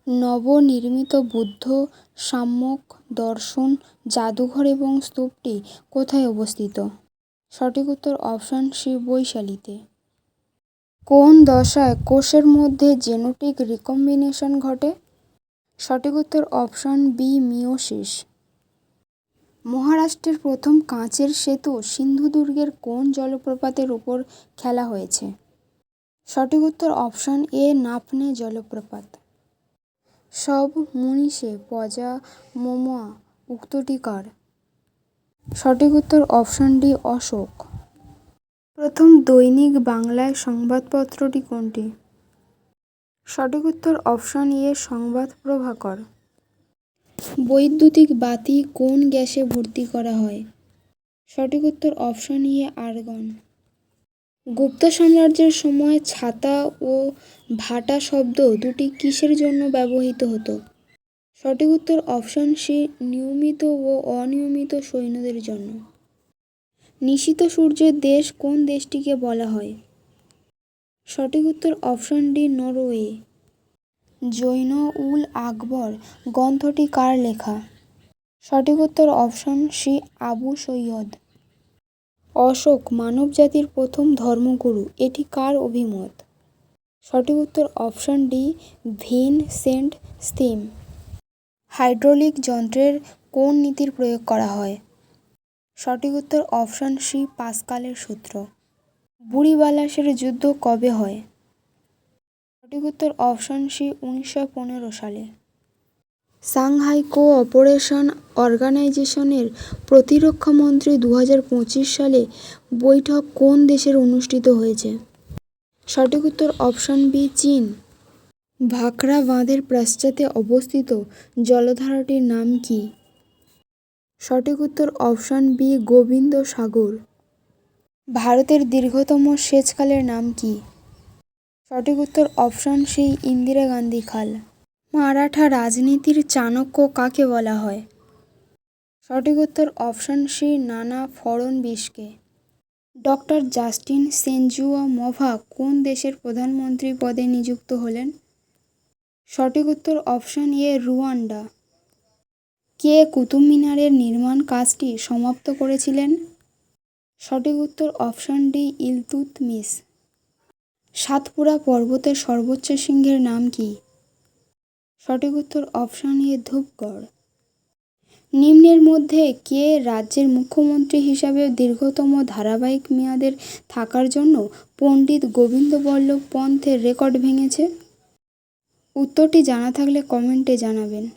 নবনির্মিত বুদ্ধ সম্যক দর্শন জাদুঘর এবং স্তূপটি কোথায় অবস্থিত? সঠিক উত্তর অপশন সি বৈশালীতে। কোন দশায় কোষের মধ্যে জেনেটিক রিকম্বিনেশন ঘটে? সঠিক উত্তর অপশন বি মিয়োসিস। মহারাষ্ট্রের প্রথম কাঁচের সেতু সিন্ধুদুর্গের কোন জলপ্রপাতের উপর খেলা হয়েছে? সঠিক উত্তর অপশন এ নাফনে জলপ্রপাত। সব মুনিষে পজা মোমোয়া উক্তটি কার? সঠিক উত্তর অপশন ডি অশোক। প্রথম দৈনিক বাংলায় সংবাদপত্রটি কোনটি? সঠিক উত্তর অপশন এ সংবাদ প্রভাকর। বৈদ্যুতিক বাতি কোন গ্যাসে ভর্তি করা হয়? সঠিক উত্তর অপশন এ আর্গন। গুপ্ত সাম্রাজ্যের সময় ছাতা ও ভাটা শব্দ দুটি কিসের জন্য ব্যবহৃত হতো? সঠিক উত্তর অপশন সি নিয়মিত ও অনিয়মিত সৈন্যদের জন্য। নিশীথ সূর্যের দেশ কোন দেশটিকে বলা হয়? সঠিক উত্তর অপশন ডি নরওয়ে। জৈন-উল আকবর গ্রন্থটি কার লেখা? সঠিক উত্তর অপশন সি আবু সৈয়দ। অশোক মানবজাতির প্রথম ধর্মগুরু, এটি কার অভিমত? সঠিক উত্তর option D Vincent steam. Hydraulic যন্ত্রের কোন নীতির প্রয়োগ করা হয়? সঠিক উত্তর অপশন সি পাস্কালের সূত্র। বুড়িবালাসের যুদ্ধ কবে হয়? সঠিক উত্তর অপশন সি 1915 সালে। সাংহাই কোঅপারেশন অর্গানাইজেশনের প্রতিরক্ষামন্ত্রী 2025 সালে বৈঠক কোন দেশের অনুষ্ঠিত হয়েছে? সঠিক উত্তর অপশন বি চীন। ভাখরা বাঁধের পশ্চাতে অবস্থিত জলাধারটির নাম কি? সঠিক উত্তর অপশন বি গোবিন্দ সাগর। ভারতের দীর্ঘতম সেচ খালের নাম কি? সঠিক উত্তর অপশন সি ইন্দিরা গান্ধী খাল। মারাঠা রাজনীতির চাণক্য কাকে বলা হয়? সঠিক উত্তর অপশন সি নানা ফড়নবিসকে। ডক্টর জাস্টিন সেনজুয়া মভা কোন দেশের প্রধানমন্ত্রী পদে নিযুক্ত হলেন? সঠিক উত্তর অপশন এ রুয়ান্ডা। কে কুতুব মিনারের নির্মাণ কাজটি সমাপ্ত করেছিলেন? সঠিক উত্তর অপশন ডি ইলতুৎমিশ। সাতপুরা পর্বতের সর্বোচ্চ শৃঙ্গের নাম কি? সঠিক উত্তর অপশন এ ধূপগড়। নিম্নের মধ্যে কে রাজ্যের মুখ্যমন্ত্রী হিসাবে দীর্ঘতম ধারাবাহিক মেয়াদের থাকার জন্য পণ্ডিত গোবিন্দ বল্লভ পন্থের রেকর্ড ভেঙেছে? উত্তরটি জানা থাকলে কমেন্টে জানাবেন।